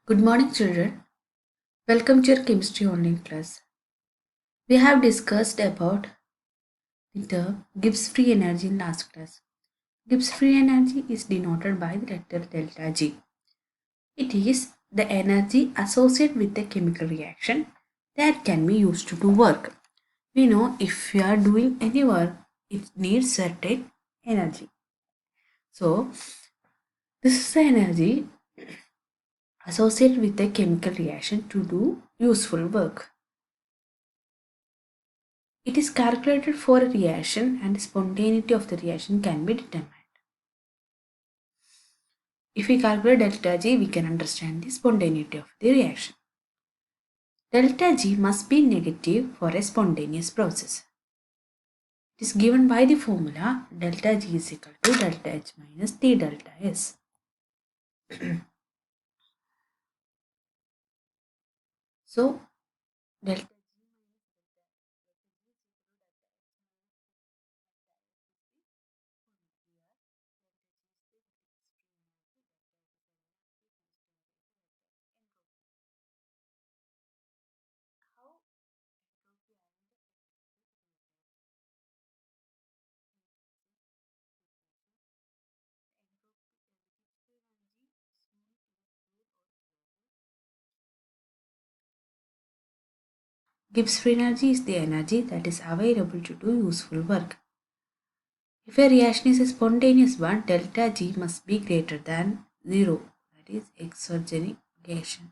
Good morning, children. Welcome to your chemistry online class. We have discussed about the term Gibbs free energy in last class. Gibbs free energy is denoted by the letter delta G. It is the energy associated with a chemical reaction that can be used to do work. We know if we are doing any work, it needs certain energy. So, this is the energy associated with a chemical reaction to do useful work. It is calculated for a reaction and the spontaneity of the reaction can be determined. If we calculate delta G, we can understand the spontaneity of the reaction. Delta G must be negative for a spontaneous process. It is given by the formula delta G is equal to delta H minus T delta S. So, delta Gibbs free energy is the energy that is available to do useful work. If a reaction is a spontaneous one, delta G must be greater than 0, that is exergenic reaction.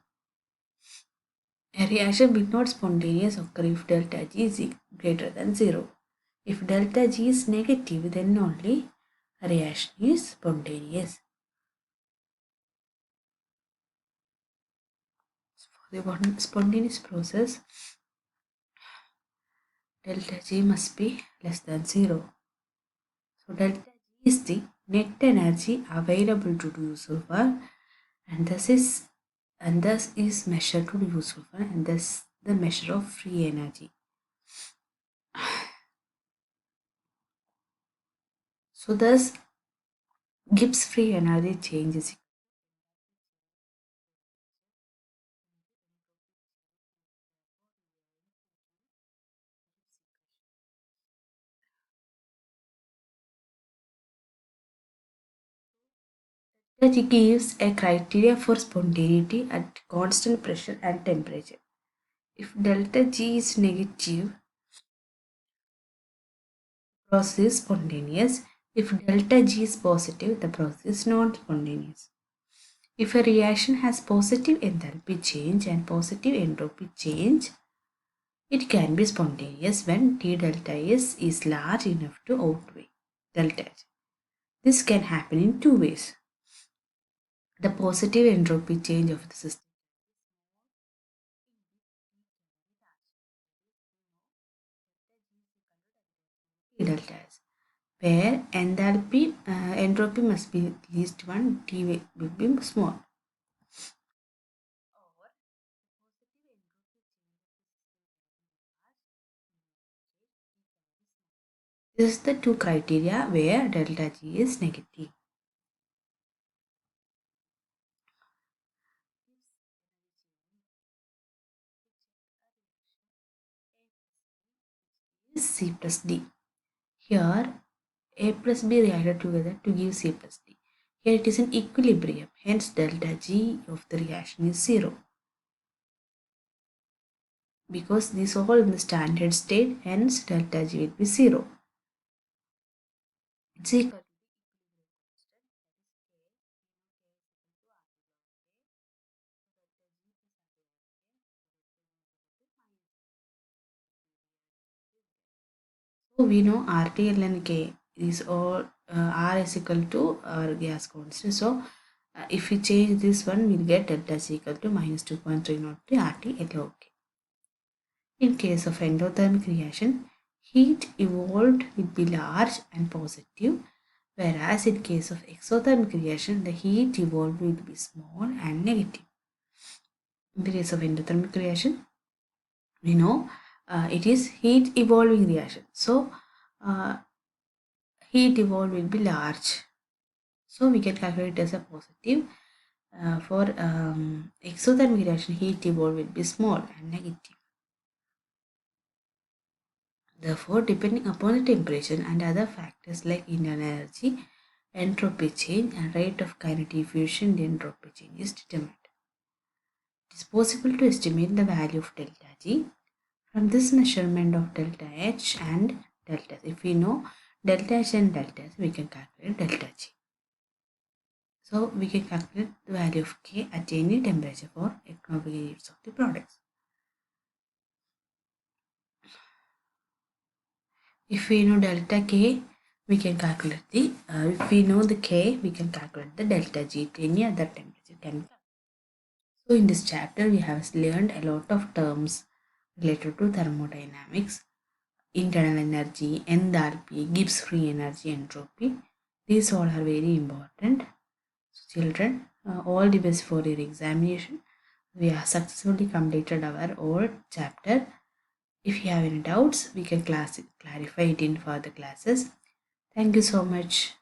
A reaction will not spontaneous occur if delta G is greater than 0. If delta G is negative, then only a reaction is spontaneous. For the spontaneous process, delta G must be less than 0. So delta G is the net energy available to do useful work, and thus is measured to do useful work, and thus the measure of free energy. So thus Gibbs free energy changes. It gives a criteria for spontaneity at constant pressure and temperature. If delta G is negative, the process is spontaneous. If delta G is positive, the process is non-spontaneous. If a reaction has positive enthalpy change and positive entropy change, it can be spontaneous when T delta S is large enough to outweigh delta G. This can happen in two ways. The positive entropy change of the system T delta S, where entropy must be at least 1, T will be small. This is the two criteria where delta G is negative. Is C plus D. Here A plus B reacted together to give C plus D. Here it is in equilibrium, hence delta G of the reaction is 0. Because these are all in the standard state, hence delta G will be 0. It's equal. So we know RTL and K is all R is equal to our gas constant. So if we change this one, we'll get delta G equal to minus 2.303 RT log K. In case of endothermic reaction, heat evolved will be large and positive, whereas in case of exothermic reaction, the heat evolved will be small and negative. In the case of endothermic reaction, we know it is heat evolving reaction. So heat evolved will be large. So we can calculate it as a positive. For exothermic reaction, heat evolved will be small and negative. Therefore, depending upon the temperature and other factors like internal energy, entropy change, and rate of kinetic diffusion, the entropy change is determined. It is possible to estimate the value of delta G from this measurement of delta H and delta. If we know delta H and delta S, we can calculate delta G. So we can calculate the value of K at any temperature for economic units of the products. If we know delta K, we can calculate the, if we know the K, we can calculate the delta G at any other temperature. So in this chapter, we have learned a lot of terms related to thermodynamics, internal energy, enthalpy, Gibbs free energy, entropy. These all are very important. So children, all the best for your examination. We have successfully completed our whole chapter. If you have any doubts, we can clarify it in further classes. Thank you so much.